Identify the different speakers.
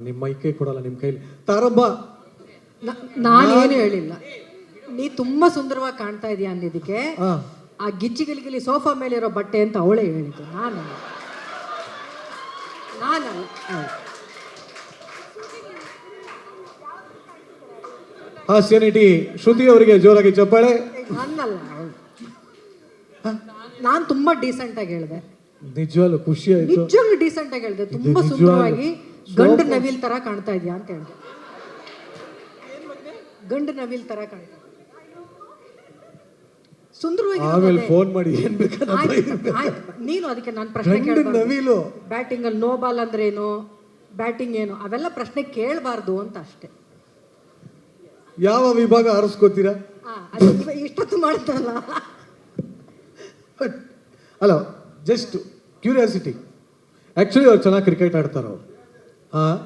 Speaker 1: ನಿಮ್ಮ ಮೈಕೈ ಕೊಡಲ್ಲ ನಿಮ್ಮ ಕೈಲಿ ತಾರಬ್ಬ.
Speaker 2: ನಾನೇನು ಹೇಳಿಲ್ಲ. ನೀ ತುಂಬಾ ಸುಂದರವಾಗಿ ಕಾಣ್ತಾ ಇದೀಯ ಅಂದಿದ್ದಕ್ಕೆ
Speaker 1: ಹಾ
Speaker 2: ಆ ಗಿಜ್ಜಿಗಿಲಿಗಿಲಿ ಸೋಫಾ ಮೇಲೆ ಇರೋ ಬಟ್ಟೆ ಅಂತ ಅವಳೇ ಹೇಳಿದ್ದು, ನಾನಲ್ಲ.
Speaker 1: ಹಾಸ್ಯ ನಟಿ ಶ್ರುತಿ ಅವರಿಗೆ ಜೋರಾಗಿ ಚಪ್ಪಾಳೆ.
Speaker 2: ನನ್ನಲ್ಲ ಅವಳು. ನಾನು ತುಂಬಾ ಡೀಸೆಂಟ್ ಆಗಿ ಹೇಳಿದೆ.
Speaker 1: ನಿಜವಾಗ್ಲೂ ಖುಷಿ ಆಯ್ತು.
Speaker 2: ನಿಜವಾಗ್ಲೂ ಡೀಸೆಂಟ್ ಆಗಿ ಹೇಳಿದೆ. ತುಂಬಾ ಸುಂದರವಾಗಿ ಗಂಡು ನವಿಲ್ ತರ ಕಾಣ್ತಾ ಇದೀಯ ಅಂತ ಹೇಳಿದೆ. ಗಂಡು ನವಿಲ್ ತರ ಕಾಣ್ತಾ ಸುಂದರವಾಗಿ.
Speaker 1: ಆಮೇಲೆ ಫೋನ್ ಮಾಡಿ ಏನ್ ಬೇಕಾದ್ರೆ
Speaker 2: ನೀನು ಅದಕ್ಕೆ ನಾನು ಪ್ರಶ್ನೆ ಕೇಳ್ಬಾರ್ದು.
Speaker 1: ನವಿಲು
Speaker 2: ಬ್ಯಾಟಿಂಗ್ ಅಲ್ಲಿ ನೋ ಬಾಲ್ ಅಂದ್ರೆ ಏನು, ಬ್ಯಾಟಿಂಗ್ ಏನು, ಅವೆಲ್ಲ ಪ್ರಶ್ನೆ ಕೇಳಬಾರ್ದು ಅಂತ ಅಷ್ಟೇ.
Speaker 1: ಯಾವ ವಿಭಾಗ ಆರಿಸ್ಕೋತೀರಾ?
Speaker 2: ಇಷ್ಟೊತ್ತು ಮಾಡ್ತಲ್ಲ.
Speaker 1: ಅಲ್ಲ, ಜಸ್ಟ್ ಕ್ಯೂರಿಯಾಸಿಟಿ. ಆ್ಯಕ್ಚುಲಿ ಅವ್ರು ಚೆನ್ನಾಗಿ ಕ್ರಿಕೆಟ್ ಆಡ್ತಾರೆ ಅವ್ರು. ಹಾಂ